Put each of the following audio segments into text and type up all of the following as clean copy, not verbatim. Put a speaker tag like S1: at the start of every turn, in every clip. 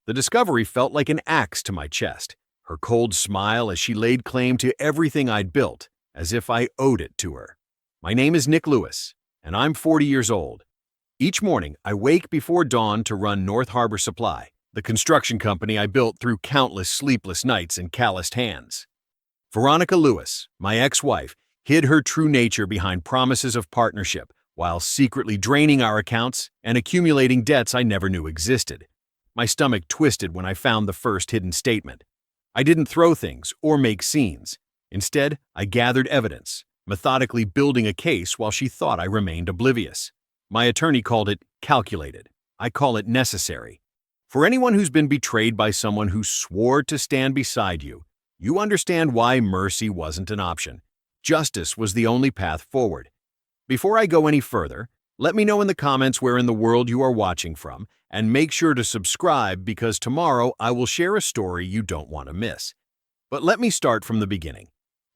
S1: The discovery felt like an axe to my chest, her cold smile as she laid claim to everything I'd built, as if I owed it to her. My name is Nick Lewis, and I'm 40 years old. Each morning, I wake before dawn to run North Harbor Supply, the construction company I built through countless sleepless nights and calloused hands. Veronica Lewis, my ex-wife, hid her true nature behind promises of partnership while secretly draining our accounts and accumulating debts I never knew existed. My stomach twisted when I found the first hidden statement. I didn't throw things or make scenes. Instead, I gathered evidence, methodically building a case while she thought I remained oblivious. My attorney called it calculated. I call it necessary. For anyone who's been betrayed by someone who swore to stand beside you, you understand why mercy wasn't an option. Justice was the only path forward. Before I go any further, let me know in the comments where in the world you are watching from, and make sure to subscribe because tomorrow I will share a story you don't want to miss. But let me start from the beginning.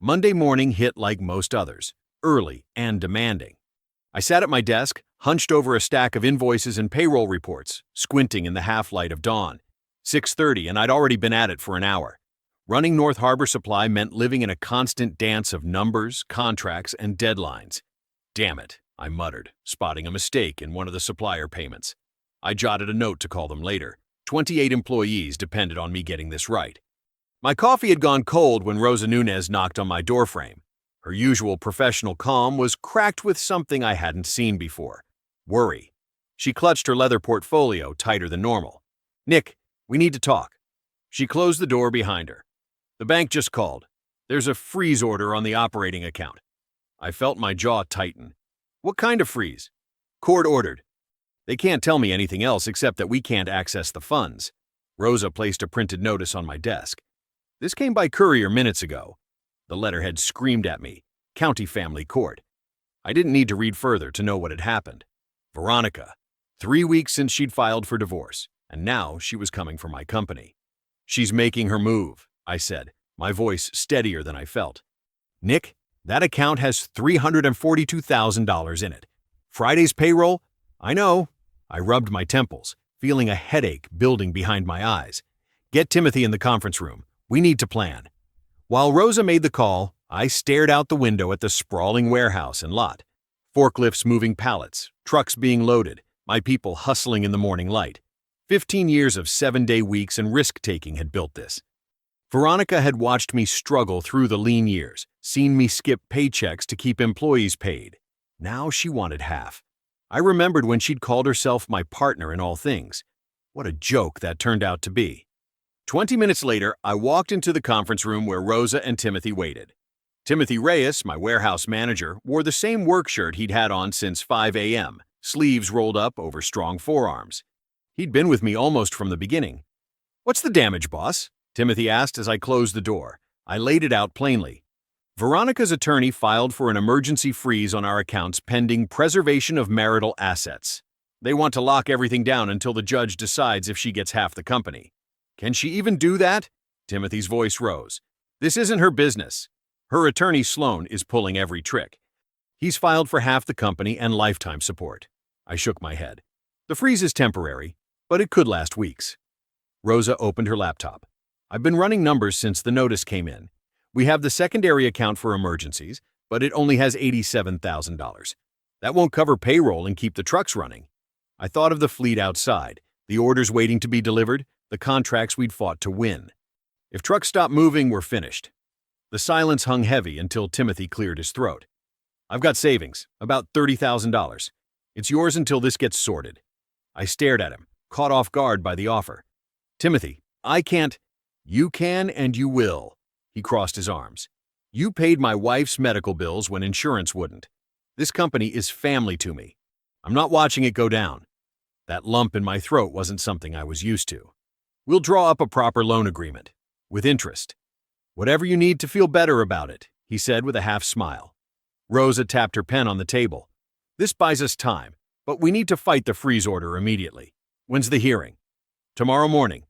S1: Monday morning hit like most others, early and demanding. I sat at my desk, hunched over a stack of invoices and payroll reports, squinting in the half-light of dawn. 6:30 and I'd already been at it for an hour. Running North Harbor Supply meant living in a constant dance of numbers, contracts, and deadlines. Damn it, I muttered, spotting a mistake in one of the supplier payments. I jotted a note to call them later. 28 employees depended on me getting this right. My coffee had gone cold when Rosa Nunez knocked on my doorframe. Her usual professional calm was cracked with something I hadn't seen before. Worry. She clutched her leather portfolio tighter than normal. "Nick, we need to talk." She closed the door behind her. "The bank just called. There's a freeze order on the operating account." I felt my jaw tighten. "What kind of freeze?" "Court ordered. They can't tell me anything else except that we can't access the funds." Rosa placed a printed notice on my desk. "This came by courier minutes ago." The letterhead screamed at me, "County Family Court." I didn't need to read further to know what had happened. Veronica. 3 weeks since she'd filed for divorce, and now she was coming for my company. "She's making her move," I said, my voice steadier than I felt. "Nick, that account has $342,000 in it. Friday's payroll?" "I know." I rubbed my temples, feeling a headache building behind my eyes. "Get Timothy in the conference room. We need to plan." While Rosa made the call, I stared out the window at the sprawling warehouse and lot. Forklifts moving pallets, trucks being loaded, my people hustling in the morning light. 15 years of 7-day weeks and risk-taking had built this. Veronica had watched me struggle through the lean years, seen me skip paychecks to keep employees paid. Now she wanted half. I remembered when she'd called herself my partner in all things. What a joke that turned out to be. 20 minutes later, I walked into the conference room where Rosa and Timothy waited. Timothy Reyes, my warehouse manager, wore the same work shirt he'd had on since 5 a.m., sleeves rolled up over strong forearms. He'd been with me almost from the beginning. "What's the damage, boss?" Timothy asked as I closed the door. I laid it out plainly. Veronica's attorney filed for an emergency freeze on our accounts pending preservation of marital assets. They want to lock everything down until the judge decides if she gets half the company. "Can she even do that?" Timothy's voice rose. "This isn't her business. Her attorney Sloan is pulling every trick. He's filed for half the company and lifetime support." I shook my head. "The freeze is temporary, but it could last weeks." Rosa opened her laptop. "I've been running numbers since the notice came in. We have the secondary account for emergencies, but it only has $87,000. That won't cover payroll and keep the trucks running." I thought of the fleet outside, the orders waiting to be delivered, the contracts we'd fought to win. If trucks stopped moving, we're finished. The silence hung heavy until Timothy cleared his throat. "I've got savings, about $30,000. It's yours until this gets sorted." I stared at him, caught off guard by the offer. "Timothy, I can't." "You can and you will." He crossed his arms. "You paid my wife's medical bills when insurance wouldn't. This company is family to me. I'm not watching it go down." That lump in my throat wasn't something I was used to. "We'll draw up a proper loan agreement. With interest. Whatever you need to feel better about it," he said with a half smile. Rosa tapped her pen on the table. "This buys us time, but we need to fight the freeze order immediately. When's the hearing?" "Tomorrow morning."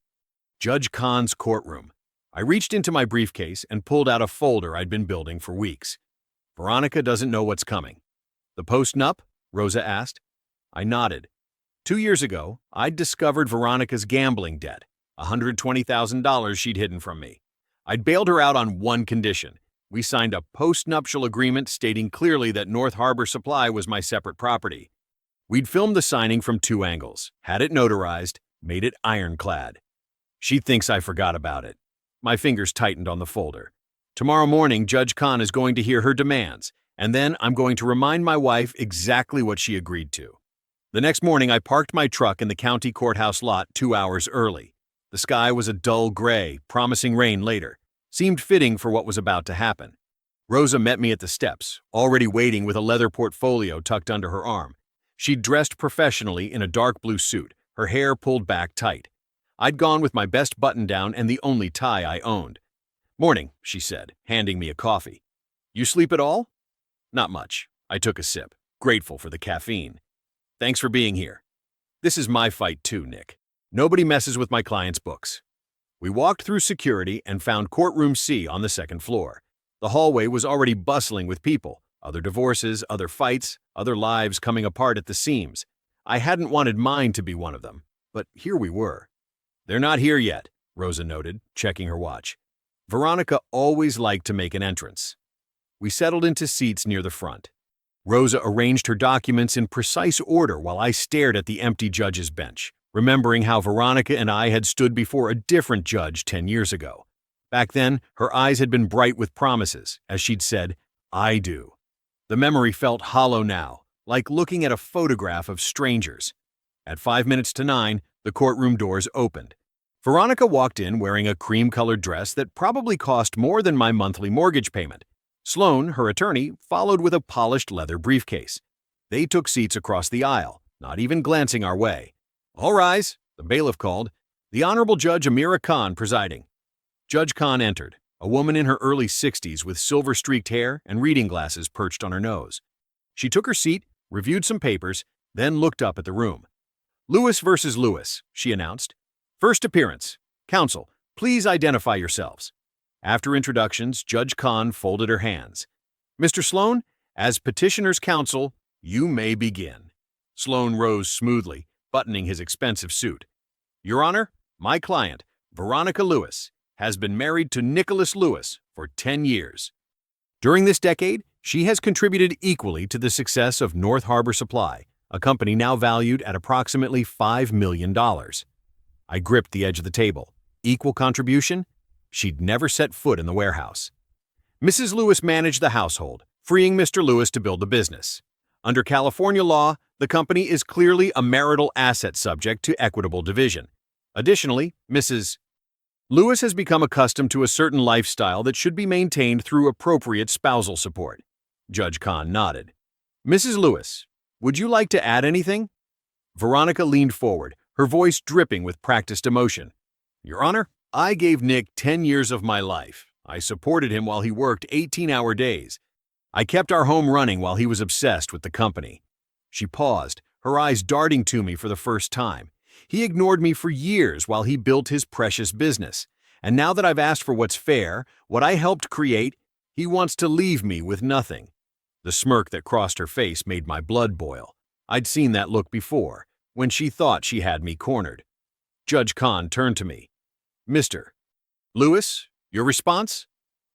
S1: Judge Khan's courtroom. I reached into my briefcase and pulled out a folder I'd been building for weeks. "Veronica doesn't know what's coming." "The post-nup?" Rosa asked. I nodded. 2 years ago, I'd discovered Veronica's gambling debt. $120,000 she'd hidden from me. I'd bailed her out on one condition. We signed a post-nuptial agreement stating clearly that North Harbor Supply was my separate property. We'd filmed the signing from two angles, had it notarized, made it ironclad. She thinks I forgot about it. My fingers tightened on the folder. Tomorrow morning, Judge Kahn is going to hear her demands, and then I'm going to remind my wife exactly what she agreed to. The next morning, I parked my truck in the county courthouse lot 2 hours early. The sky was a dull gray, promising rain later. Seemed fitting for what was about to happen. Rosa met me at the steps, already waiting with a leather portfolio tucked under her arm. She'd dressed professionally in a dark blue suit, her hair pulled back tight. I'd gone with my best button-down and the only tie I owned. "Morning," she said, handing me a coffee. "You sleep at all?" "Not much." I took a sip, grateful for the caffeine. "Thanks for being here. This is my fight too, Nick. Nobody messes with my client's books." We walked through security and found Courtroom C on the second floor. The hallway was already bustling with people, other divorces, other fights, other lives coming apart at the seams. I hadn't wanted mine to be one of them, but here we were. "They're not here yet," Rosa noted, checking her watch. Veronica always liked to make an entrance. We settled into seats near the front. Rosa arranged her documents in precise order while I stared at the empty judge's bench, remembering how Veronica and I had stood before a different judge 10 years ago. Back then, her eyes had been bright with promises, as she'd said, "I do." The memory felt hollow now, like looking at a photograph of strangers. At 5 minutes to 9, the courtroom doors opened. Veronica walked in wearing a cream-colored dress that probably cost more than my monthly mortgage payment. Sloan, her attorney, followed with a polished leather briefcase. They took seats across the aisle, not even glancing our way. "All rise," the bailiff called. "The Honorable Judge Amira Khan presiding." Judge Khan entered, a woman in her early 60s with silver-streaked hair and reading glasses perched on her nose. She took her seat, reviewed some papers, then looked up at the room. "Lewis versus Lewis," she announced. "First appearance. Counsel, please identify yourselves." After introductions, Judge Khan folded her hands. "Mr. Sloan, as petitioner's counsel, you may begin." Sloan rose smoothly, buttoning his expensive suit. "Your Honor, my client, Veronica Lewis, has been married to Nicholas Lewis for 10 years. During this decade, she has contributed equally to the success of North Harbor Supply, a company now valued at approximately $5 million. I gripped the edge of the table. Equal contribution? She'd never set foot in the warehouse. Mrs. Lewis managed the household, freeing Mr. Lewis to build the business. Under California law, the company is clearly a marital asset subject to equitable division. Additionally, Mrs. Lewis has become accustomed to a certain lifestyle that should be maintained through appropriate spousal support. Judge Khan nodded. "Mrs. Lewis, would you like to add anything?" Veronica leaned forward, her voice dripping with practiced emotion. "Your Honor, I gave Nick 10 years of my life. I supported him while he worked 18-hour days. I kept our home running while he was obsessed with the company." She paused, her eyes darting to me for the first time. He ignored me for years while he built his precious business. And now that I've asked for what's fair, what I helped create, he wants to leave me with nothing. The smirk that crossed her face made my blood boil. I'd seen that look before, when she thought she had me cornered. Judge Khan turned to me. "Mr. Lewis, your response?"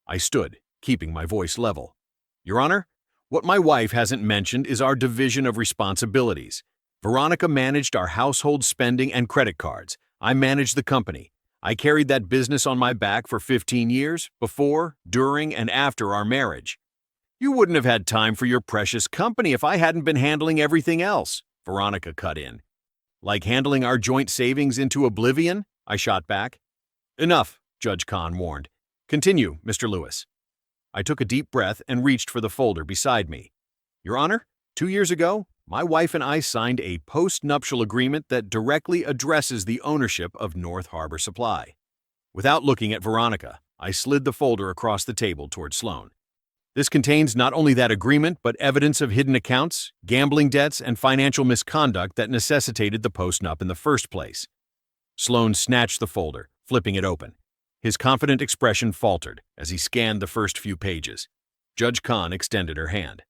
S1: I stood, keeping my voice level. "Your Honor, what my wife hasn't mentioned is our division of responsibilities. Veronica managed our household spending and credit cards. I managed the company. I carried that business on my back for 15 years, before, during, and after our marriage. You wouldn't have had time for your precious company if I hadn't been handling everything else," Veronica cut in. "Like handling our joint savings into oblivion?" I shot back. "Enough," Judge Khan warned. "Continue, Mr. Lewis." I took a deep breath and reached for the folder beside me. "Your Honor, 2 years ago, my wife and I signed a post-nuptial agreement that directly addresses the ownership of North Harbor Supply." Without looking at Veronica, I slid the folder across the table toward Sloan. "This contains not only that agreement, but evidence of hidden accounts, gambling debts, and financial misconduct that necessitated the post-nup in the first place." Sloan snatched the folder, flipping it open. His confident expression faltered as he scanned the first few pages. Judge Khan extended her hand.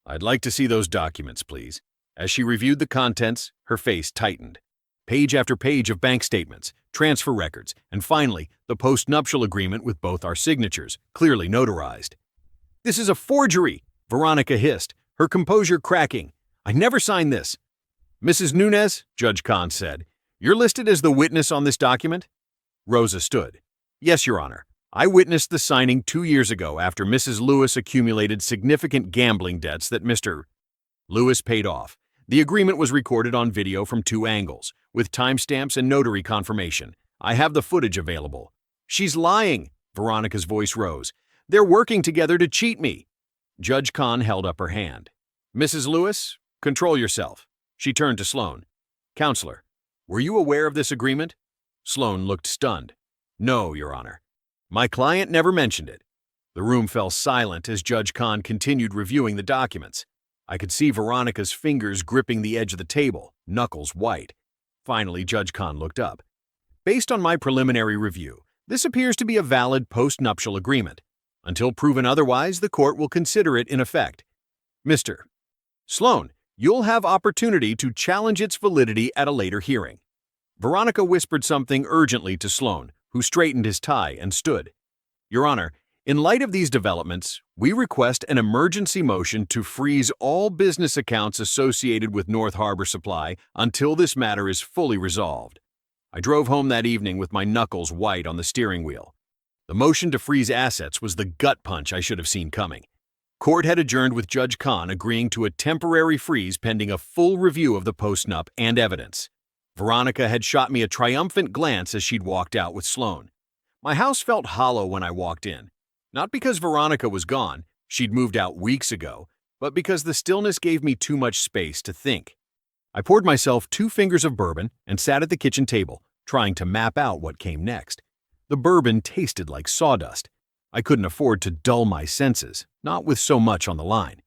S1: "I'd like to see those documents, please." As she reviewed the contents, her face tightened. Page after page of bank statements, transfer records, and finally, the post-nuptial agreement with both our signatures, clearly notarized. "This is a forgery," Veronica hissed, her composure cracking. "I never signed this." "Mrs. Nunez," Judge Kahn said, "you're listed as the witness on this document?" Rosa stood. "Yes, Your Honor. I witnessed the signing 2 years ago after Mrs. Lewis accumulated significant gambling debts that Mr. Lewis paid off. The agreement was recorded on video from 2 angles, with timestamps and notary confirmation. I have the footage available." "She's lying," Veronica's voice rose. "They're working together to cheat me." Judge Kahn held up her hand. "Mrs. Lewis, control yourself." She turned to Sloan. "Counselor, were you aware of this agreement?" Sloan looked stunned. "No, Your Honor. My client never mentioned it." The room fell silent as Judge Kahn continued reviewing the documents. I could see Veronica's fingers gripping the edge of the table, knuckles white. Finally, Judge Kahn looked up. "Based on my preliminary review, this appears to be a valid post-nuptial agreement. Until proven otherwise, the court will consider it in effect. Mr. Sloan, you'll have opportunity to challenge its validity at a later hearing." Veronica whispered something urgently to Sloan, who straightened his tie and stood. "Your Honor, in light of these developments, we request an emergency motion to freeze all business accounts associated with North Harbor Supply until this matter is fully resolved." I drove home that evening with my knuckles white on the steering wheel. The motion to freeze assets was the gut punch I should have seen coming. Court had adjourned with Judge Kahn agreeing to a temporary freeze pending a full review of the post-nup and evidence. Veronica had shot me a triumphant glance as she'd walked out with Sloan. My house felt hollow when I walked in. Not because Veronica was gone, she'd moved out weeks ago, but because the stillness gave me too much space to think. I poured myself 2 fingers of bourbon and sat at the kitchen table, trying to map out what came next. The bourbon tasted like sawdust. I couldn't afford to dull my senses, not with so much on the line.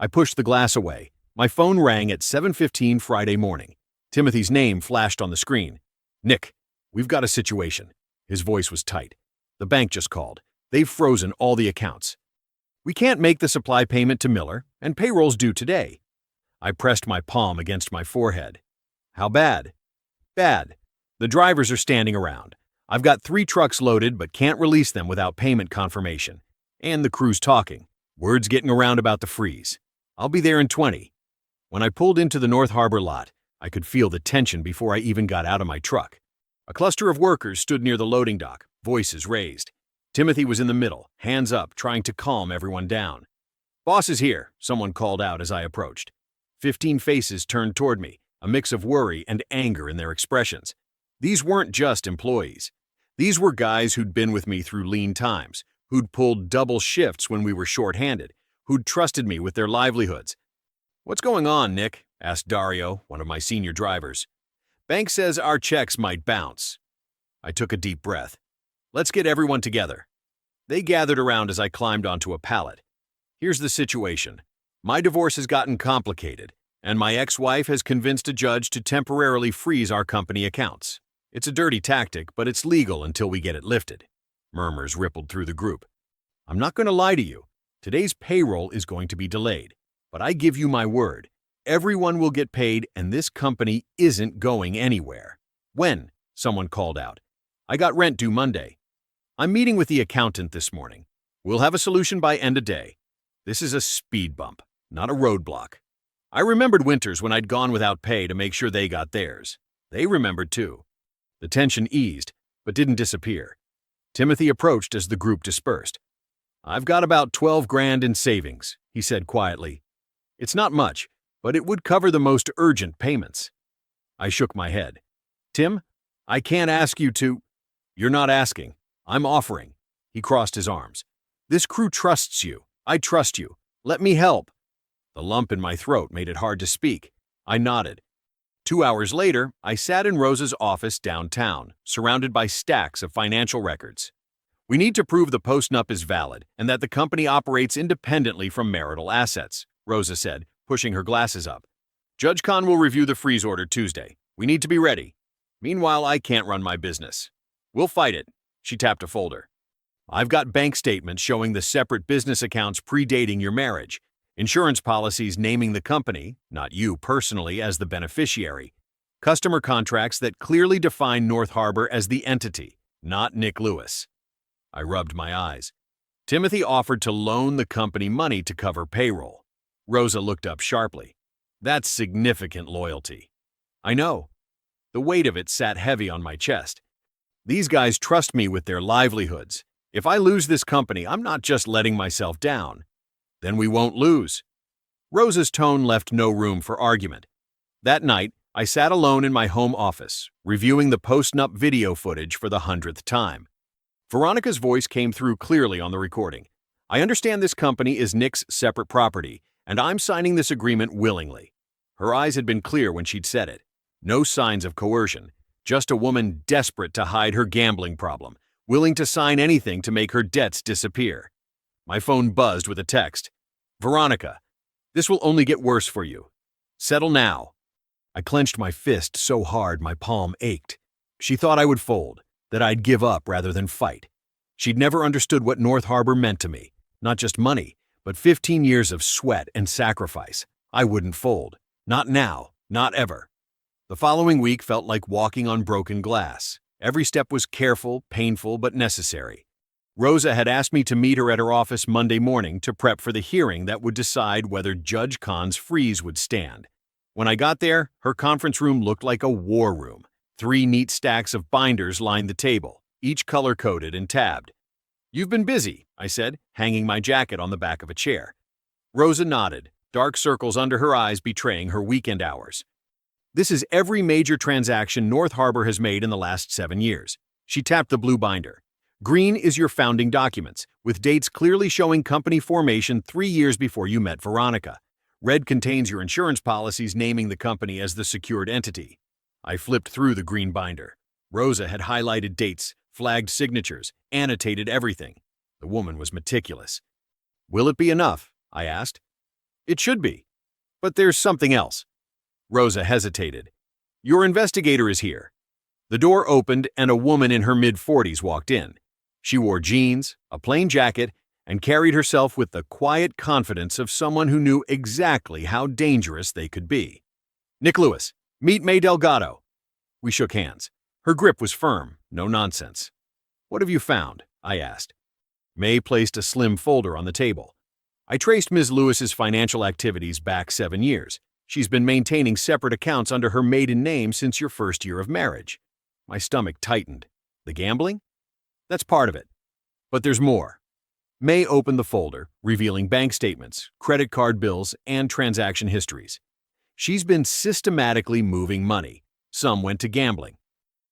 S1: I pushed the glass away. My phone rang at 7:15 Friday morning. Timothy's name flashed on the screen. "Nick, we've got a situation." His voice was tight. "The bank just called. They've frozen all the accounts. We can't make the supply payment to Miller, and payroll's due today." I pressed my palm against my forehead. "How bad?" "Bad. The drivers are standing around. I've got 3 trucks loaded but can't release them without payment confirmation. And the crew's talking. Word's getting around about the freeze. I'll be there in 20. When I pulled into the North Harbor lot, I could feel the tension before I even got out of my truck. A cluster of workers stood near the loading dock, voices raised. Timothy was in the middle, hands up, trying to calm everyone down. "Boss is here," someone called out as I approached. 15 faces turned toward me, a mix of worry and anger in their expressions. These weren't just employees. These were guys who'd been with me through lean times, who'd pulled double shifts when we were short-handed, who'd trusted me with their livelihoods. "What's going on, Nick?" asked Dario, one of my senior drivers. "Bank says our checks might bounce." I took a deep breath. "Let's get everyone together." They gathered around as I climbed onto a pallet. "Here's the situation. My divorce has gotten complicated, and my ex-wife has convinced a judge to temporarily freeze our company accounts. It's a dirty tactic, but it's legal until we get it lifted." Murmurs rippled through the group. "I'm not going to lie to you. Today's payroll is going to be delayed, but I give you my word. Everyone will get paid, and this company isn't going anywhere." "When?" someone called out. "I got rent due Monday." "I'm meeting with the accountant this morning. We'll have a solution by end of day. This is a speed bump, not a roadblock." I remembered winters when I'd gone without pay to make sure they got theirs. They remembered too. The tension eased, but didn't disappear. Timothy approached as the group dispersed. "I've got about 12 grand in savings," he said quietly. "It's not much, but it would cover the most urgent payments." I shook my head. "Tim, I can't ask you to—" "You're not asking. I'm offering." He crossed his arms. "This crew trusts you. I trust you. Let me help." The lump in my throat made it hard to speak. I nodded. 2 hours later, I sat in Rosa's office downtown, surrounded by stacks of financial records. "We need to prove the post-nup is valid and that the company operates independently from marital assets," Rosa said, pushing her glasses up. "Judge Kahn will review the freeze order Tuesday. We need to be ready. Meanwhile, I can't run my business. We'll fight it." She tapped a folder. "I've got bank statements showing the separate business accounts predating your marriage, insurance policies naming the company, not you personally, as the beneficiary. Customer contracts that clearly define North Harbor as the entity, not Nick Lewis. I rubbed my eyes. Timothy offered to loan the company money to cover payroll. Rosa looked up sharply. That's significant loyalty. I know. The weight of it sat heavy on my chest. These guys trust me with their livelihoods. If I lose this company, I'm not just letting myself down. Then we won't lose. Rosa's tone left no room for argument. That night, I sat alone in my home office, reviewing the post-nup video footage for the 100th time. Veronica's voice came through clearly on the recording. I understand this company is Nick's separate property, and I'm signing this agreement willingly. Her eyes had been clear when she'd said it. No signs of coercion, just a woman desperate to hide her gambling problem, willing to sign anything to make her debts disappear. My phone buzzed with a text. Veronica, this will only get worse for you. Settle now. I clenched my fist so hard my palm ached. She thought I would fold, that I'd give up rather than fight. She'd never understood what North Harbor meant to me. Not just money, but 15 years of sweat and sacrifice. I wouldn't fold. Not now. Not ever. The following week felt like walking on broken glass. Every step was careful, painful, but necessary. Rosa had asked me to meet her at her office Monday morning to prep for the hearing that would decide whether Judge Kahn's freeze would stand. When I got there, her conference room looked like a war room. 3 neat stacks of binders lined the table, each color-coded and tabbed. You've been busy, I said, hanging my jacket on the back of a chair. Rosa nodded, dark circles under her eyes betraying her weekend hours. This is every major transaction North Harbor has made in the last 7 years. She tapped the blue binder. Green is your founding documents, with dates clearly showing company formation 3 years before you met Veronica. Red contains your insurance policies naming the company as the secured entity. I flipped through the green binder. Rosa had highlighted dates, flagged signatures, annotated everything. The woman was meticulous. Will it be enough? I asked. It should be. But there's something else. Rosa hesitated. Your investigator is here. The door opened and a woman in her mid-40s walked in. She wore jeans, a plain jacket, and carried herself with the quiet confidence of someone who knew exactly how dangerous they could be. Nick Lewis, meet May Delgado. We shook hands. Her grip was firm, no nonsense. What have you found? I asked. May placed a slim folder on the table. I traced Ms. Lewis's financial activities back 7 years. She's been maintaining separate accounts under her maiden name since your first year of marriage. My stomach tightened. The gambling? That's part of it. But there's more. May opened the folder, revealing bank statements, credit card bills, and transaction histories. She's been systematically moving money. Some went to gambling.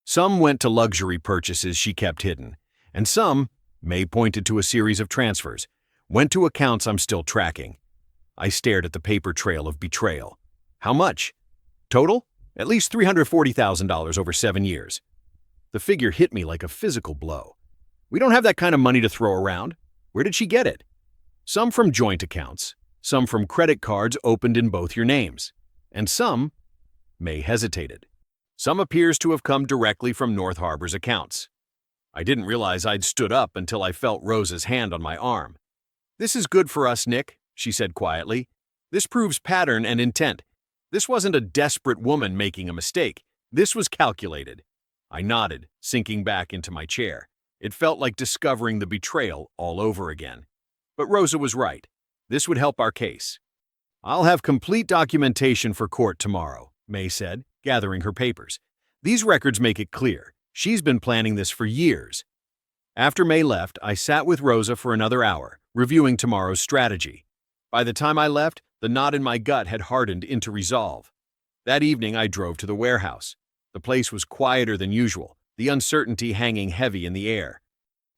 S1: Some went to luxury purchases she kept hidden. And some, May pointed to a series of transfers, went to accounts I'm still tracking. I stared at the paper trail of betrayal. How much? Total? At least $340,000 over 7 years. The figure hit me like a physical blow. We don't have that kind of money to throw around. Where did she get it? Some from joint accounts, some from credit cards opened in both your names, and some, May hesitated. Some appears to have come directly from North Harbor's accounts. I didn't realize I'd stood up until I felt Rosa's hand on my arm. This is good for us, Nick, she said quietly. This proves pattern and intent. This wasn't a desperate woman making a mistake. This was calculated. I nodded, sinking back into my chair. It felt like discovering the betrayal all over again. But Rosa was right. This would help our case. I'll have complete documentation for court tomorrow, May said, gathering her papers. These records make it clear. She's been planning this for years. After May left, I sat with Rosa for another hour, reviewing tomorrow's strategy. By the time I left, the knot in my gut had hardened into resolve. That evening, I drove to the warehouse. The place was quieter than usual, the uncertainty hanging heavy in the air.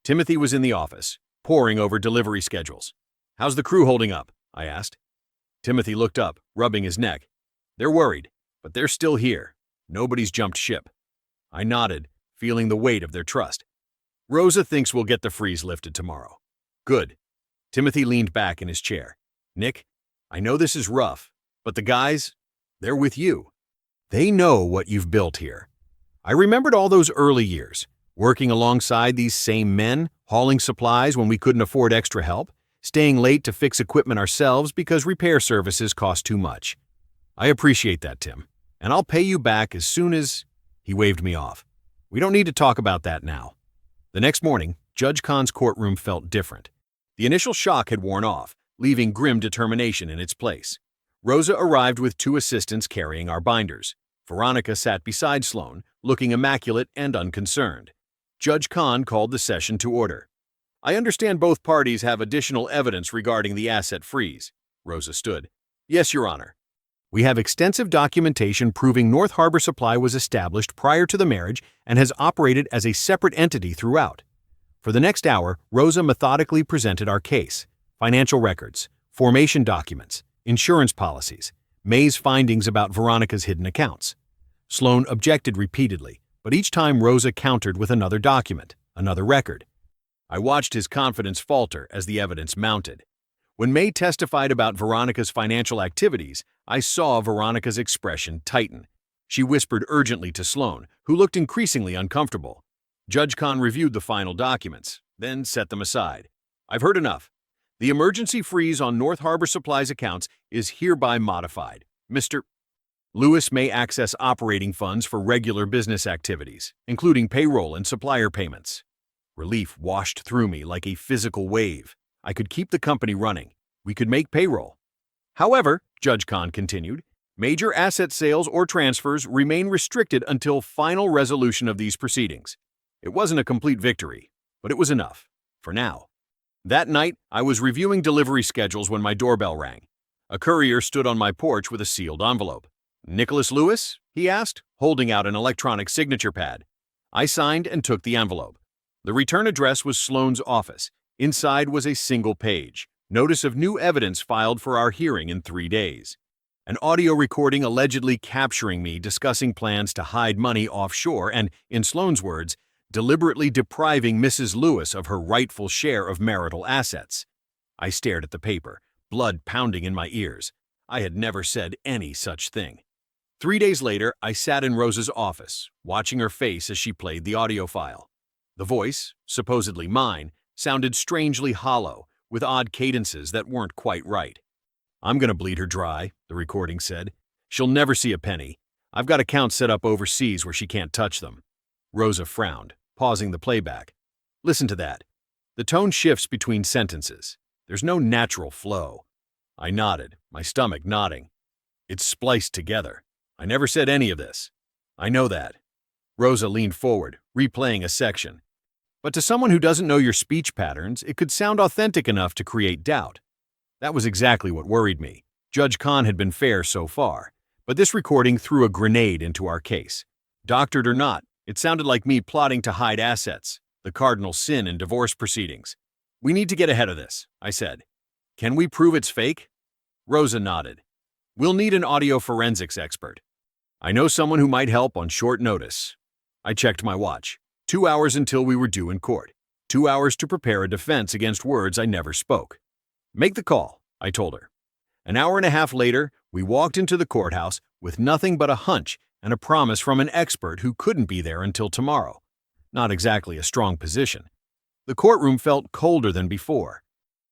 S1: Timothy was in the office, poring over delivery schedules. How's the crew holding up? I asked. Timothy looked up, rubbing his neck. They're worried, but they're still here. Nobody's jumped ship. I nodded, feeling the weight of their trust. Rosa thinks we'll get the freeze lifted tomorrow. Good. Timothy leaned back in his chair. Nick, I know this is rough, but the guys, they're with you. They know what you've built here. I remembered all those early years, working alongside these same men, hauling supplies when we couldn't afford extra help, staying late to fix equipment ourselves because repair services cost too much. I appreciate that, Tim. And I'll pay you back as soon as—" He waved me off. "We don't need to talk about that now." The next morning, Judge Kahn's courtroom felt different. The initial shock had worn off, leaving grim determination in its place. Rosa arrived with 2 assistants carrying our binders. Veronica sat beside Sloan, looking immaculate and unconcerned. Judge Kahn called the session to order. "I understand both parties have additional evidence regarding the asset freeze." Rosa stood. "Yes, Your Honor. We have extensive documentation proving North Harbor Supply was established prior to the marriage and has operated as a separate entity throughout." For the next hour, Rosa methodically presented our case: financial records, formation documents, insurance policies, May's findings about Veronica's hidden accounts. Sloan objected repeatedly, but each time Rosa countered with another document, another record. I watched his confidence falter as the evidence mounted. When May testified about Veronica's financial activities, I saw Veronica's expression tighten. She whispered urgently to Sloan, who looked increasingly uncomfortable. Judge Kahn reviewed the final documents, then set them aside. "I've heard enough. The emergency freeze on North Harbor Supply's accounts is hereby modified. Mr. Lewis may access operating funds for regular business activities, including payroll and supplier payments." Relief washed through me like a physical wave. I could keep the company running. We could make payroll. "However," Judge Kahn continued, "major asset sales or transfers remain restricted until final resolution of these proceedings." It wasn't a complete victory, but it was enough, for now. That night, I was reviewing delivery schedules when my doorbell rang. A courier stood on my porch with a sealed envelope. "Nicholas Lewis?" he asked, holding out an electronic signature pad. I signed and took the envelope. The return address was Sloan's office. Inside was a single page: notice of new evidence filed for our hearing in 3 days. An audio recording allegedly capturing me discussing plans to hide money offshore and, in Sloan's words, deliberately depriving Mrs. Lewis of her rightful share of marital assets. I stared at the paper, blood pounding in my ears. I had never said any such thing. 3 days later, I sat in Rosa's office, watching her face as she played the audio file. The voice, supposedly mine, sounded strangely hollow, with odd cadences that weren't quite right. "I'm gonna bleed her dry," the recording said. "She'll never see a penny. I've got accounts set up overseas where she can't touch them." Rosa frowned, pausing the playback. "Listen to that. The tone shifts between sentences. There's no natural flow." I nodded, my stomach nodding. "It's spliced together. I never said any of this." "I know that." Rosa leaned forward, replaying a section. "But to someone who doesn't know your speech patterns, it could sound authentic enough to create doubt." That was exactly what worried me. Judge Kahn had been fair so far, but this recording threw a grenade into our case. Doctored or not, it sounded like me plotting to hide assets, the cardinal sin in divorce proceedings. "We need to get ahead of this," I said. "Can we prove it's fake?" Rosa nodded. "We'll need an audio forensics expert. I know someone who might help on short notice." I checked my watch. 2 hours until we were due in court. 2 hours to prepare a defense against words I never spoke. "Make the call," I told her. An hour and a half later, we walked into the courthouse with nothing but a hunch and a promise from an expert who couldn't be there until tomorrow. Not exactly a strong position. The courtroom felt colder than before.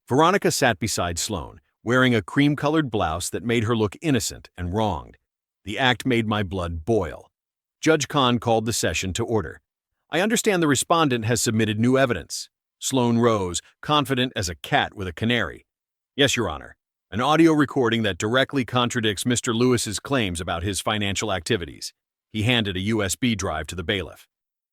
S1: Veronica sat beside Sloan, wearing a cream-colored blouse that made her look innocent and wronged. The act made my blood boil. Judge Kahn called the session to order. "I understand the respondent has submitted new evidence." Sloan rose, confident as a cat with a canary. "Yes, Your Honor. An audio recording that directly contradicts Mr. Lewis's claims about his financial activities." He handed a USB drive to the bailiff.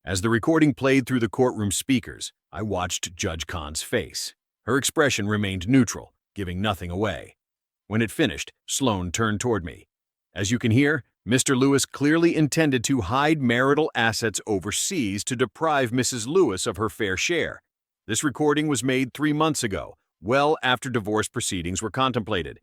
S1: As the recording played through the courtroom speakers, I watched Judge Kahn's face. Her expression remained neutral, giving nothing away. When it finished, Sloan turned toward me. "As you can hear, Mr. Lewis clearly intended to hide marital assets overseas to deprive Mrs. Lewis of her fair share. This recording was made 3 months ago, well after divorce proceedings were contemplated."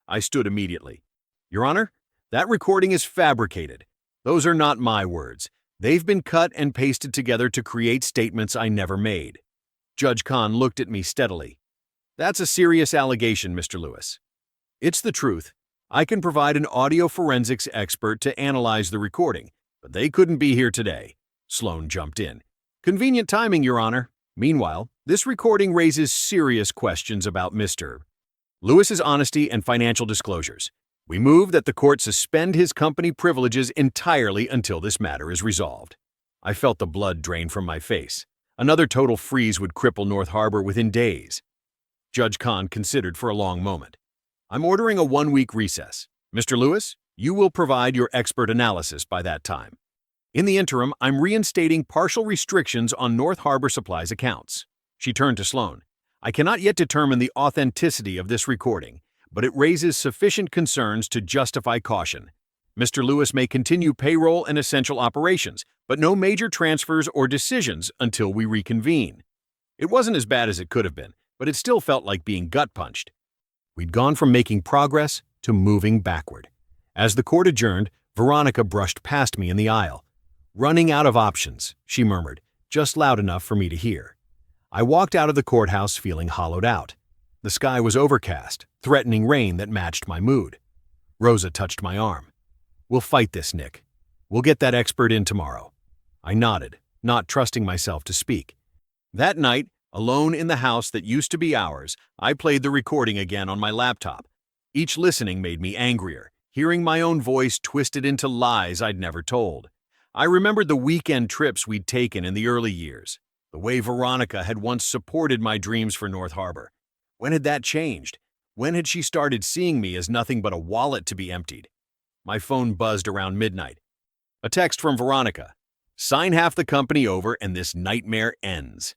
S1: I stood immediately. "Your Honor, that recording is fabricated. Those are not my words. They've been cut and pasted together to create statements I never made." Judge Kahn looked at me steadily. "That's a serious allegation, Mr. Lewis." "It's the truth. I can provide an audio forensics expert to analyze the recording, but they couldn't be here today." Sloan jumped in. "Convenient timing, Your Honor. Meanwhile, this recording raises serious questions about Mr. Lewis's honesty and financial disclosures. We move that the court suspend his company privileges entirely until this matter is resolved. I felt the blood drain from my face. Another total freeze would cripple North Harbor within days. Judge Kahn considered for a long moment. I'm ordering a 1-week recess. Mr. Lewis, you will provide your expert analysis by that time. In the interim, I'm reinstating partial restrictions on North Harbor Supply's accounts. She turned to Sloan. I cannot yet determine the authenticity of this recording, but it raises sufficient concerns to justify caution. Mr. Lewis may continue payroll and essential operations, but no major transfers or decisions until we reconvene. It wasn't as bad as it could have been, but it still felt like being gut-punched. We'd gone from making progress to moving backward. As the court adjourned, Veronica brushed past me in the aisle. "Running out of options," she murmured, just loud enough for me to hear. I walked out of the courthouse feeling hollowed out. The sky was overcast, threatening rain that matched my mood. Rosa touched my arm. "We'll fight this, Nick. We'll get that expert in tomorrow." I nodded, not trusting myself to speak. That night, alone in the house that used to be ours, I played the recording again on my laptop. Each listening made me angrier, hearing my own voice twisted into lies I'd never told. I remembered the weekend trips we'd taken in the early years, the way Veronica had once supported my dreams for North Harbor. When had that changed? When had she started seeing me as nothing but a wallet to be emptied? My phone buzzed around midnight. A text from Veronica. "Sign half the company over and this nightmare ends."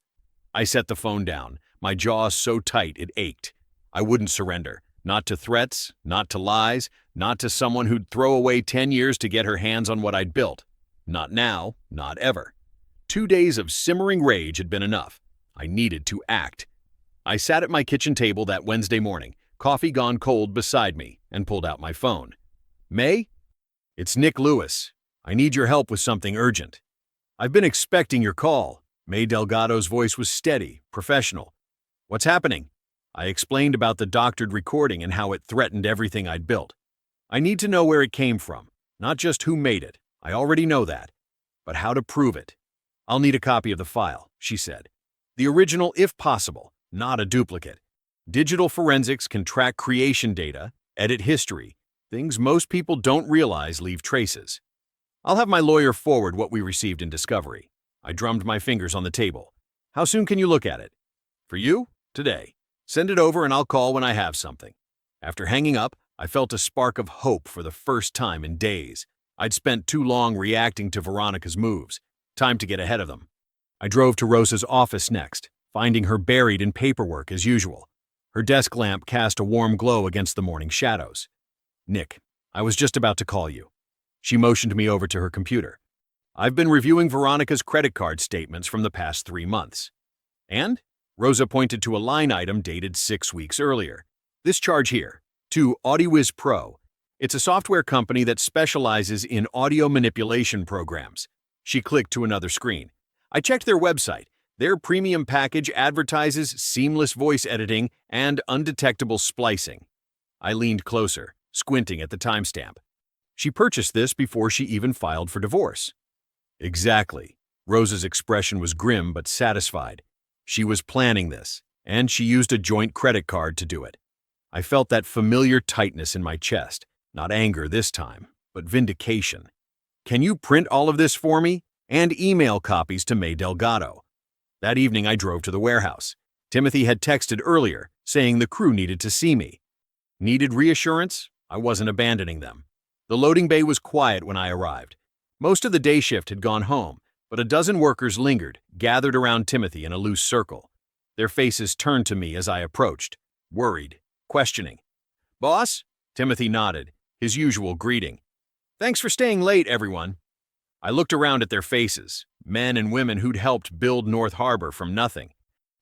S1: I set the phone down, my jaw so tight it ached. I wouldn't surrender. Not to threats, not to lies, not to someone who'd throw away 10 years to get her hands on what I'd built. Not now, not ever. 2 days of simmering rage had been enough. I needed to act. I sat at my kitchen table that Wednesday morning, coffee gone cold beside me, and pulled out my phone. "May? It's Nick Lewis. I need your help with something urgent." "I've been expecting your call." May Delgado's voice was steady, professional. "What's happening?" I explained about the doctored recording and how it threatened everything I'd built. "I need to know where it came from, not just who made it. I already know that. But how to prove it." "I'll need a copy of the file," she said. "The original if possible, not a duplicate. Digital forensics can track creation data, edit history. Things most people don't realize leave traces. I'll have my lawyer forward what we received in discovery." I drummed my fingers on the table. "How soon can you look at it?" "For you? Today. Send it over and I'll call when I have something." After hanging up, I felt a spark of hope for the first time in days. I'd spent too long reacting to Veronica's moves. Time to get ahead of them. I drove to Rosa's office next, finding her buried in paperwork as usual. Her desk lamp cast a warm glow against the morning shadows. "Nick, I was just about to call you." She motioned me over to her computer. "I've been reviewing Veronica's credit card statements from the past 3 months. And?" Rosa pointed to a line item dated 6 weeks earlier. "This charge here, to AudioWiz Pro. It's a software company that specializes in audio manipulation programs." She clicked to another screen. "I checked their website. Their premium package advertises seamless voice editing and undetectable splicing." I leaned closer, squinting at the timestamp. "She purchased this before she even filed for divorce." "Exactly." Rosa's expression was grim but satisfied. She was planning this, and she used a joint credit card to do it. I felt that familiar tightness in my chest, not anger this time, but vindication. "Can you print all of this for me? And email copies to May Delgado." That evening I drove to the warehouse. Timothy had texted earlier, saying the crew needed to see me. Needed reassurance? I wasn't abandoning them. The loading bay was quiet when I arrived. Most of the day shift had gone home, but a dozen workers lingered, gathered around Timothy in a loose circle. Their faces turned to me as I approached, worried, questioning. "Boss?" Timothy nodded, his usual greeting. "Thanks for staying late, everyone." I looked around at their faces, men and women who'd helped build North Harbor from nothing.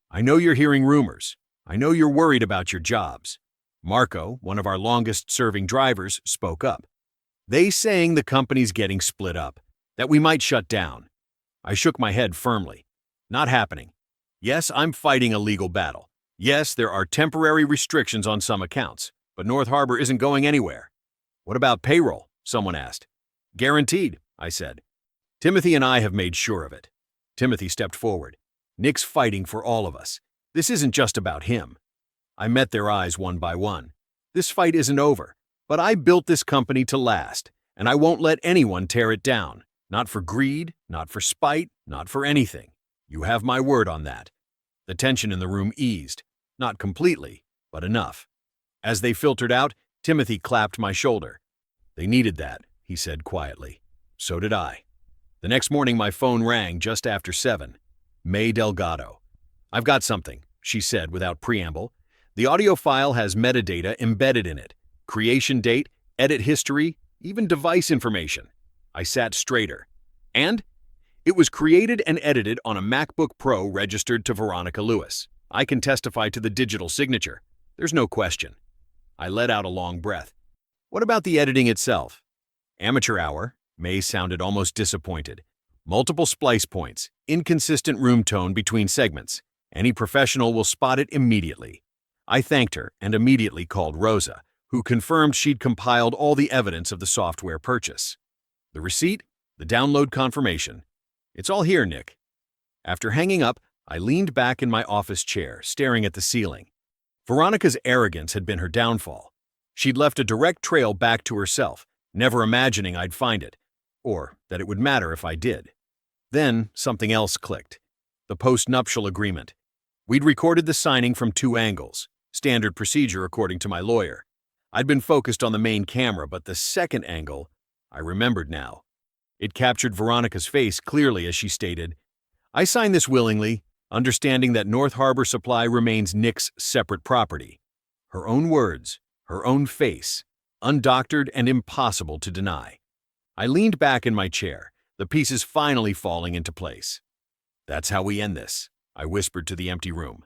S1: "I know you're hearing rumors. I know you're worried about your jobs." Marco, one of our longest-serving drivers, spoke up. "They saying the company's getting split up, that we might shut down." I shook my head firmly. "Not happening. Yes, I'm fighting a legal battle. Yes, there are temporary restrictions on some accounts, but North Harbor isn't going anywhere." "What about payroll?" someone asked. "Guaranteed," I said. "Timothy and I have made sure of it." Timothy stepped forward. "Nick's fighting for all of us. This isn't just about him." I met their eyes one by one. "This fight isn't over. But I built this company to last, and I won't let anyone tear it down. Not for greed, not for spite, not for anything. You have my word on that. The tension in the room eased. Not completely, but enough. As they filtered out, Timothy clapped my shoulder. They needed that, he said quietly. So did I. The next morning my phone rang just after 7. May Delgado. I've got something, she said without preamble. The audio file has metadata embedded in it. Creation date, edit history, even device information. I sat straighter. And? It was created and edited on a MacBook Pro registered to Veronica Lewis. I can testify to the digital signature. There's no question. I let out a long breath. What about the editing itself? Amateur hour. May sounded almost disappointed. Multiple splice points, inconsistent room tone between segments. Any professional will spot it immediately. I thanked her and immediately called Rosa, who confirmed she'd compiled all the evidence of the software purchase. The receipt, the download confirmation. It's all here, Nick. After hanging up, I leaned back in my office chair, staring at the ceiling. Veronica's arrogance had been her downfall. She'd left a direct trail back to herself, never imagining I'd find it, or that it would matter if I did. Then something else clicked. The post-nuptial agreement. We'd recorded the signing from 2 angles, standard procedure according to my lawyer. I'd been focused on the main camera, but the second angle, I remembered now. It captured Veronica's face clearly as she stated, I sign this willingly, understanding that North Harbor Supply remains Nick's separate property. Her own words, her own face, undoctored and impossible to deny. I leaned back in my chair, the pieces finally falling into place. That's how we end this, I whispered to the empty room.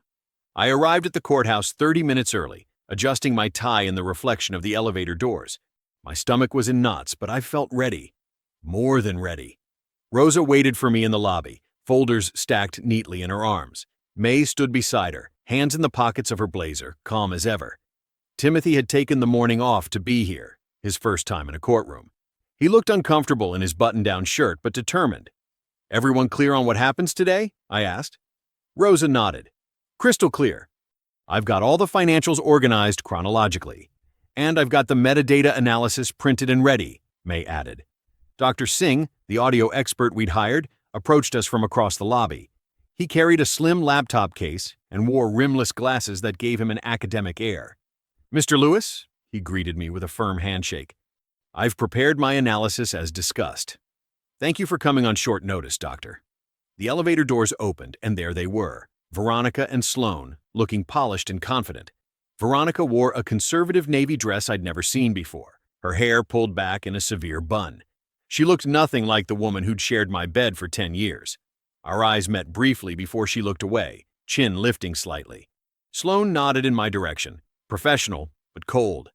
S1: I arrived at the courthouse 30 minutes early, adjusting my tie in the reflection of the elevator doors. My stomach was in knots, but I felt ready. More than ready. Rosa waited for me in the lobby, folders stacked neatly in her arms. May stood beside her, hands in the pockets of her blazer, calm as ever. Timothy had taken the morning off to be here, his first time in a courtroom. He looked uncomfortable in his button-down shirt, but determined. Everyone clear on what happens today? I asked. Rosa nodded. Crystal clear. I've got all the financials organized chronologically. And I've got the metadata analysis printed and ready, May added. Dr. Singh, the audio expert we'd hired, approached us from across the lobby. He carried a slim laptop case and wore rimless glasses that gave him an academic air. Mr. Lewis, he greeted me with a firm handshake. I've prepared my analysis as discussed. Thank you for coming on short notice, Doctor. The elevator doors opened, and there they were, Veronica and Sloan, looking polished and confident. Veronica wore a conservative navy dress I'd never seen before, her hair pulled back in a severe bun. She looked nothing like the woman who'd shared my bed for 10 years. Our eyes met briefly before she looked away, chin lifting slightly. Sloan nodded in my direction, professional, but cold.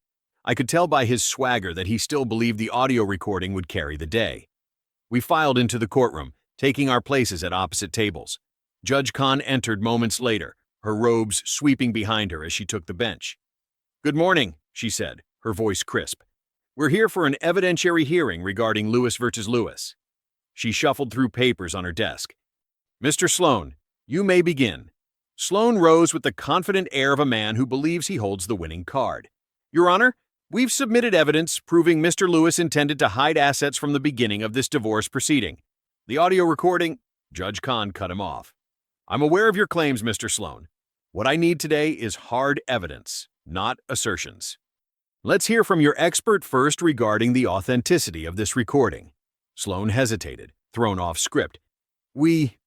S1: I could tell by his swagger that he still believed the audio recording would carry the day. We filed into the courtroom, taking our places at opposite tables. Judge Khan entered moments later, her robes sweeping behind her as she took the bench. Good morning, she said, her voice crisp. We're here for an evidentiary hearing regarding Lewis versus Lewis. She shuffled through papers on her desk. Mr. Sloan, you may begin. Sloan rose with the confident air of a man who believes he holds the winning card. Your Honor, we've submitted evidence proving Mr. Lewis intended to hide assets from the beginning of this divorce proceeding. The audio recording, Judge Khan cut him off. I'm aware of your claims, Mr. Sloan. What I need today is hard evidence, not assertions. Let's hear from your expert first regarding the authenticity of this recording. Sloan hesitated, thrown off script. We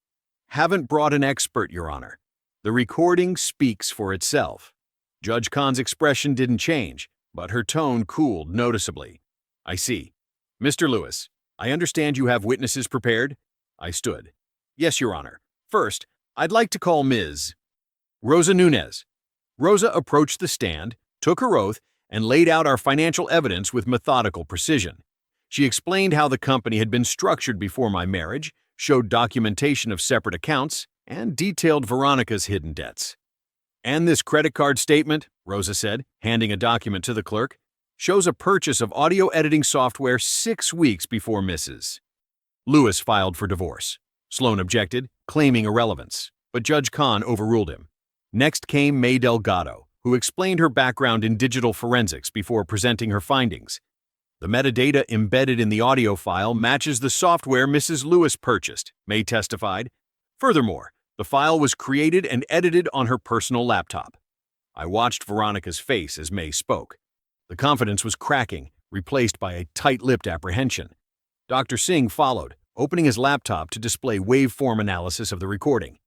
S1: haven't brought an expert, Your Honor. The recording speaks for itself. Judge Khan's expression didn't change, but her tone cooled noticeably. I see. Mr. Lewis, I understand you have witnesses prepared? I stood. Yes, Your Honor. First, I'd like to call Ms. Rosa Nunez. Rosa approached the stand, took her oath, and laid out our financial evidence with methodical precision. She explained how the company had been structured before my marriage, showed documentation of separate accounts, and detailed Veronica's hidden debts. And this credit card statement, Rosa said, handing a document to the clerk, shows a purchase of audio editing software 6 weeks before Mrs. Lewis filed for divorce. Sloan objected, claiming irrelevance, but Judge Khan overruled him. Next came May Delgado, who explained her background in digital forensics before presenting her findings. The metadata embedded in the audio file matches the software Mrs. Lewis purchased, May testified. Furthermore, the file was created and edited on her personal laptop. I watched Veronica's face as May spoke. The confidence was cracking, replaced by a tight-lipped apprehension. Dr. Singh followed, opening his laptop to display waveform analysis of the recording.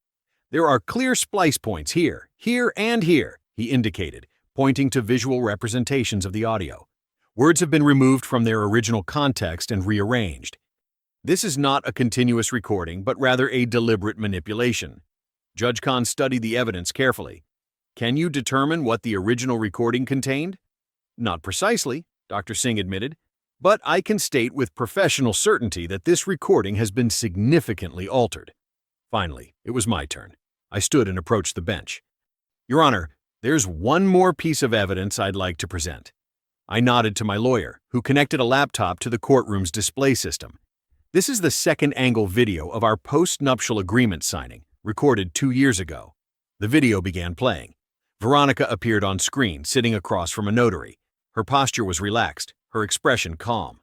S1: There are clear splice points here, and here, he indicated, pointing to visual representations of the audio. Words have been removed from their original context and rearranged. This is not a continuous recording, but rather a deliberate manipulation. Judge Khan studied the evidence carefully. Can you determine what the original recording contained? Not precisely, Dr. Singh admitted, but I can state with professional certainty that this recording has been significantly altered. Finally, it was my turn. I stood and approached the bench. Your Honor, there's one more piece of evidence I'd like to present. I nodded to my lawyer, who connected a laptop to the courtroom's display system. This is the second-angle video of our post-nuptial agreement signing, recorded 2 years ago. The video began playing. Veronica appeared on screen, sitting across from a notary. Her posture was relaxed, her expression calm.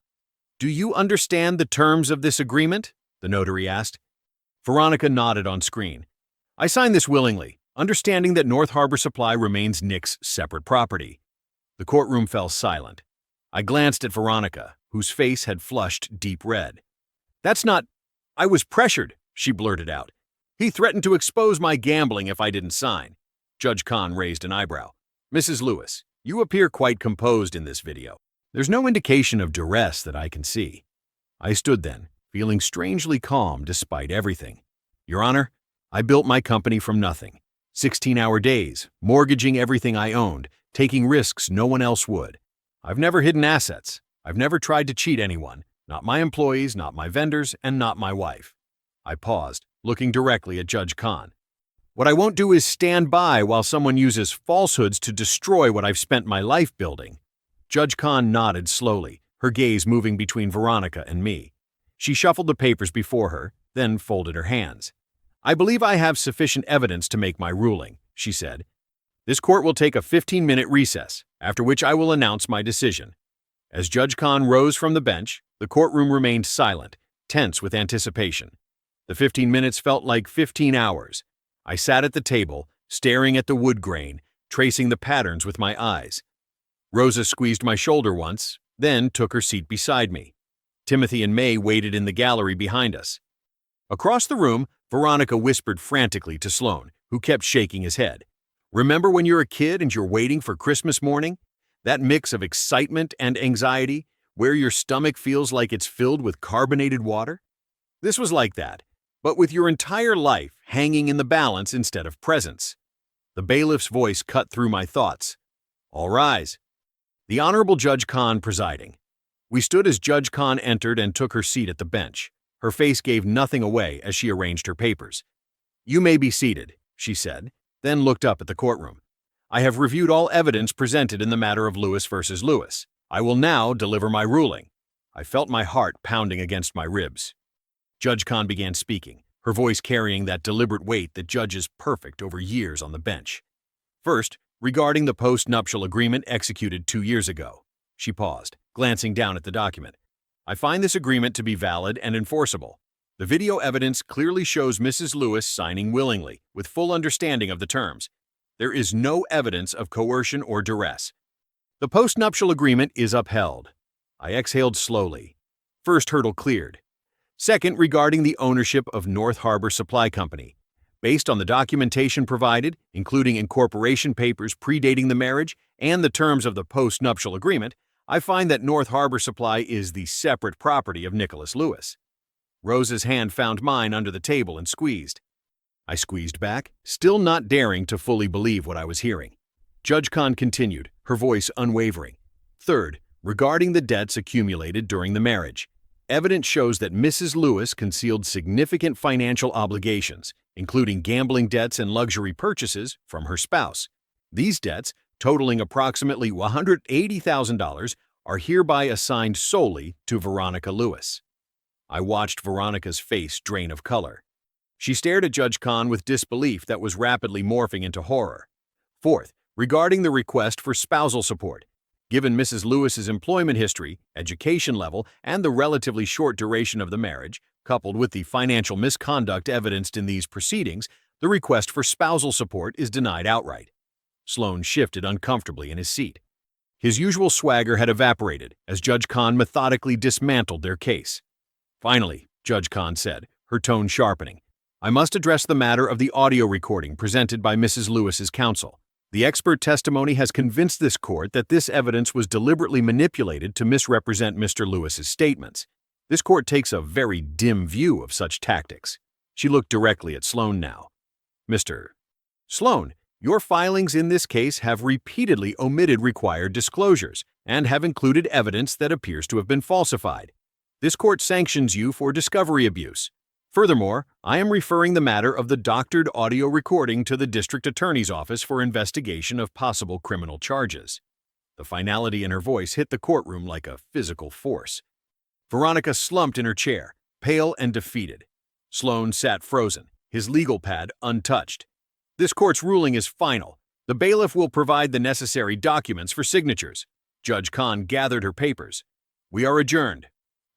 S1: "Do you understand the terms of this agreement?" the notary asked. Veronica nodded on screen. "I signed this willingly, understanding that North Harbor Supply remains Nick's separate property." The courtroom fell silent. I glanced at Veronica, whose face had flushed deep red. "That's not—" "I was pressured," she blurted out. "He threatened to expose my gambling if I didn't sign." Judge Khan raised an eyebrow. "Mrs. Lewis, you appear quite composed in this video. There's no indication of duress that I can see." I stood then, feeling strangely calm despite everything. "Your Honor, I built my company from nothing. 16-hour days, mortgaging everything I owned, taking risks no one else would. I've never hidden assets. I've never tried to cheat anyone, not my employees, not my vendors, and not my wife." I paused, looking directly at Judge Khan. "What I won't do is stand by while someone uses falsehoods to destroy what I've spent my life building." Judge Khan nodded slowly, her gaze moving between Veronica and me. She shuffled the papers before her, then folded her hands. "I believe I have sufficient evidence to make my ruling," she said. "This court will take a 15-minute recess, after which I will announce my decision." As Judge Khan rose from the bench, the courtroom remained silent, tense with anticipation. The 15 minutes felt like 15 hours. I sat at the table, staring at the wood grain, tracing the patterns with my eyes. Rosa squeezed my shoulder once, then took her seat beside me. Timothy and May waited in the gallery behind us. Across the room, Veronica whispered frantically to Sloan, who kept shaking his head. "Remember when you're a kid and you're waiting for Christmas morning? That mix of excitement and anxiety, where your stomach feels like it's filled with carbonated water? This was like that, but with your entire life hanging in the balance instead of presence." The bailiff's voice cut through my thoughts. "All rise." The Honorable Judge Khan presiding. We stood as Judge Khan entered and took her seat at the bench. Her face gave nothing away as she arranged her papers. "You may be seated," she said, then looked up at the courtroom. "I have reviewed all evidence presented in the matter of Lewis versus Lewis. I will now deliver my ruling." I felt my heart pounding against my ribs. Judge Khan began speaking, her voice carrying that deliberate weight that judges perfect over years on the bench. "First, regarding the post-nuptial agreement executed 2 years ago." She paused, glancing down at the document. "I find this agreement to be valid and enforceable. The video evidence clearly shows Mrs. Lewis signing willingly, with full understanding of the terms. There is no evidence of coercion or duress. The post-nuptial agreement is upheld." I exhaled slowly. First hurdle cleared. Second, regarding the ownership of North Harbor Supply Company. Based on the documentation provided, including incorporation papers predating the marriage and the terms of the post-nuptial agreement, I find that North Harbor Supply is the separate property of Nicholas Lewis. Rosa's hand found mine under the table and squeezed. I squeezed back, still not daring to fully believe what I was hearing. Judge Khan continued, her voice unwavering. "Third, regarding the debts accumulated during the marriage. Evidence shows that Mrs. Lewis concealed significant financial obligations, including gambling debts and luxury purchases, from her spouse. These debts, totaling approximately $180,000, are hereby assigned solely to Veronica Lewis." I watched Veronica's face drain of color. She stared at Judge Khan with disbelief that was rapidly morphing into horror. "Fourth, Regarding the request for spousal support, given Mrs. Lewis's employment history, education level, and the relatively short duration of the marriage, coupled with the financial misconduct evidenced in these proceedings, the request for spousal support is denied outright. Sloan shifted uncomfortably in his seat. His usual swagger had evaporated as Judge Kahn methodically dismantled their case. Finally, Judge Kahn said, her tone sharpening, I must address the matter of the audio recording presented by Mrs. Lewis's counsel. The expert testimony has convinced this court that this evidence was deliberately manipulated to misrepresent Mr. Lewis's statements. This court takes a very dim view of such tactics. She looked directly at Sloan now. Mr. Sloan, your filings in this case have repeatedly omitted required disclosures and have included evidence that appears to have been falsified. This court sanctions you for discovery abuse. Furthermore, I am referring the matter of the doctored audio recording to the district attorney's office for investigation of possible criminal charges. The finality in her voice hit the courtroom like a physical force. Veronica slumped in her chair, pale and defeated. Sloan sat frozen, his legal pad untouched. This court's ruling is final. The bailiff will provide the necessary documents for signatures. Judge Kahn gathered her papers. We are adjourned.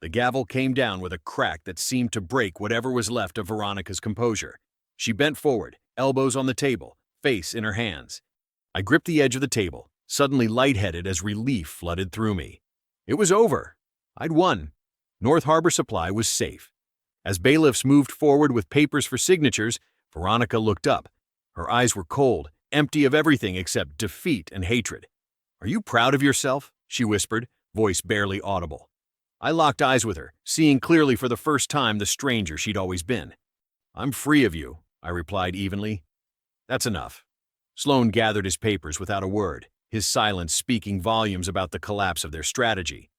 S1: The gavel came down with a crack that seemed to break whatever was left of Veronica's composure. She bent forward, elbows on the table, face in her hands. I gripped the edge of the table, suddenly lightheaded as relief flooded through me. It was over. I'd won. North Harbor Supply was safe. As bailiffs moved forward with papers for signatures, Veronica looked up. Her eyes were cold, empty of everything except defeat and hatred. Are you proud of yourself? She whispered, voice barely audible. I locked eyes with her, seeing clearly for the first time the stranger she'd always been. I'm free of you, I replied evenly. That's enough. Sloan gathered his papers without a word, his silence speaking volumes about the collapse of their strategy.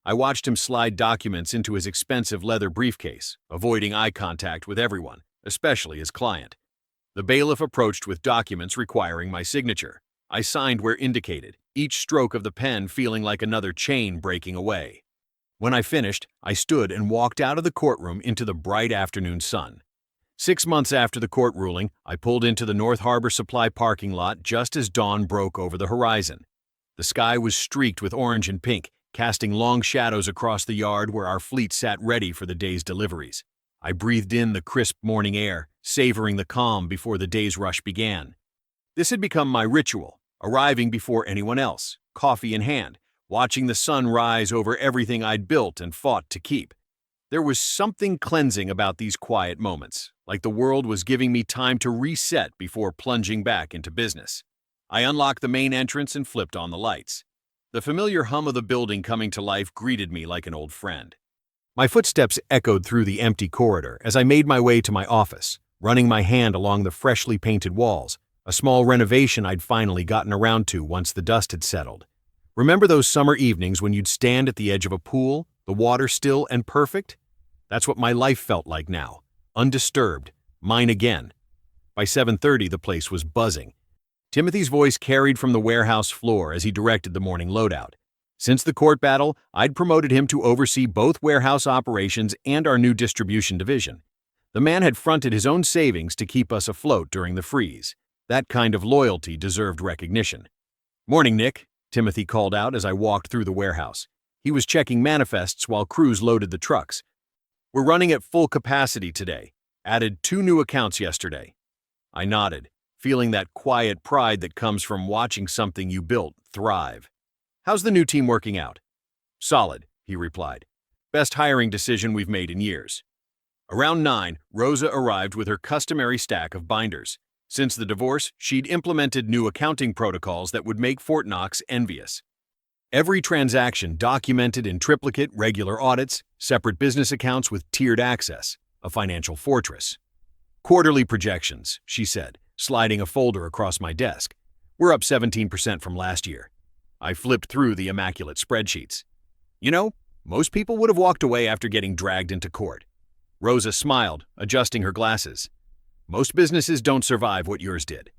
S1: I watched him slide documents into his expensive leather briefcase, avoiding eye contact with everyone, especially his client. The bailiff approached with documents requiring my signature. I signed where indicated, each stroke of the pen feeling like another chain breaking away. When I finished, I stood and walked out of the courtroom into the bright afternoon sun. 6 months after the court ruling, I pulled into the North Harbor Supply parking lot just as dawn broke over the horizon. The sky was streaked with orange and pink, casting long shadows across the yard where our fleet sat ready for the day's deliveries. I breathed in the crisp morning air, savoring the calm before the day's rush began. This had become my ritual, arriving before anyone else, coffee in hand, watching the sun rise over everything I'd built and fought to keep. There was something cleansing about these quiet moments, like the world was giving me time to reset before plunging back into business. I unlocked the main entrance and flipped on the lights. The familiar hum of the building coming to life greeted me like an old friend. My footsteps echoed through the empty corridor as I made my way to my office, running my hand along the freshly painted walls, a small renovation I'd finally gotten around to once the dust had settled. Remember those summer evenings when you'd stand at the edge of a pool, the water still and perfect? That's what my life felt like now, undisturbed, mine again. By 7:30, the place was buzzing. Timothy's voice carried from the warehouse floor as he directed the morning loadout. Since the court battle, I'd promoted him to oversee both warehouse operations and our new distribution division. The man had fronted his own savings to keep us afloat during the freeze. That kind of loyalty deserved recognition. "Morning, Nick," Timothy called out as I walked through the warehouse. He was checking manifests while crews loaded the trucks. "We're running at full capacity today. Added 2 new accounts yesterday." I nodded, feeling that quiet pride that comes from watching something you built thrive. "How's the new team working out?" "Solid," he replied. "Best hiring decision we've made in years." Around 9, Rosa arrived with her customary stack of binders. Since the divorce, she'd implemented new accounting protocols that would make Fort Knox envious. Every transaction documented in triplicate regular audits, separate business accounts with tiered access, a financial fortress. "Quarterly projections," she said, sliding a folder across my desk. "We're up 17% from last year." I flipped through the immaculate spreadsheets. "You know, most people would have walked away after getting dragged into court." Rosa smiled, adjusting her glasses. "Most businesses don't survive what yours did."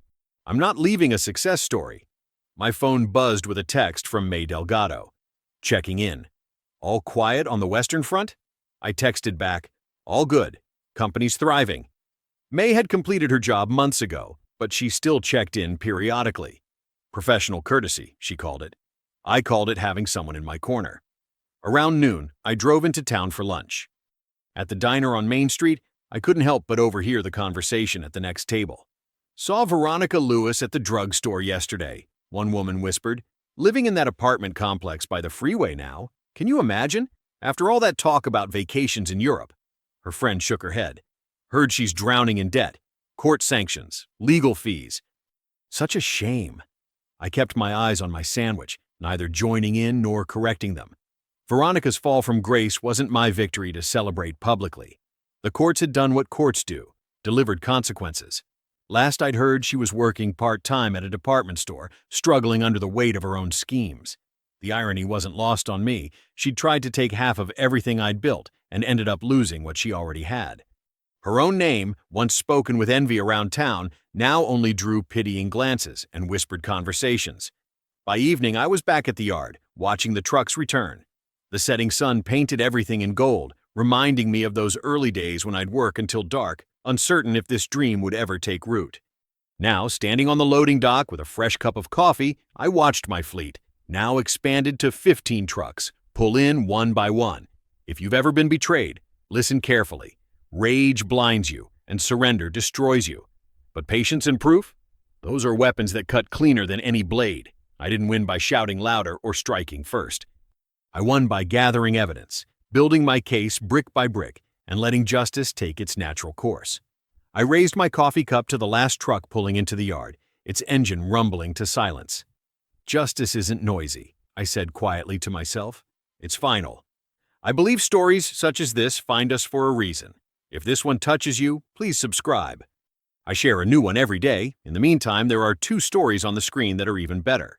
S1: "I'm not leaving a success story." My phone buzzed with a text from May Delgado. Checking in. "All quiet on the Western Front?" I texted back, "All good. Company's thriving." May had completed her job months ago, but she still checked in periodically. Professional courtesy, she called it. I called it having someone in my corner. Around noon, I drove into town for lunch. At the diner on Main Street, I couldn't help but overhear the conversation at the next table. "Saw Veronica Lewis at the drugstore yesterday," one woman whispered. "Living in that apartment complex by the freeway now. Can you imagine? After all that talk about vacations in Europe." Her friend shook her head. "Heard she's drowning in debt. Court sanctions, legal fees. Such a shame." I kept my eyes on my sandwich, neither joining in nor correcting them. Veronica's fall from grace wasn't my victory to celebrate publicly. The courts had done what courts do, delivered consequences. Last I'd heard, she was working part-time at a department store, struggling under the weight of her own schemes. The irony wasn't lost on me. She'd tried to take half of everything I'd built and ended up losing what she already had. Her own name, once spoken with envy around town, now only drew pitying glances and whispered conversations. By evening, I was back at the yard, watching the trucks return. The setting sun painted everything in gold, reminding me of those early days when I'd work until dark, uncertain if this dream would ever take root. Now, standing on the loading dock with a fresh cup of coffee, I watched my fleet, now expanded to 15 trucks, pull in one by one. If you've ever been betrayed, listen carefully. Rage blinds you, and surrender destroys you. But patience and proof? Those are weapons that cut cleaner than any blade. I didn't win by shouting louder or striking first. I won by gathering evidence, building my case brick by brick, and letting justice take its natural course. I raised my coffee cup to the last truck pulling into the yard, its engine rumbling to silence. "Justice isn't noisy," I said quietly to myself. "It's final." I believe stories such as this find us for a reason. If this one touches you, please subscribe. I share a new one every day. In the meantime, there are 2 stories on the screen that are even better.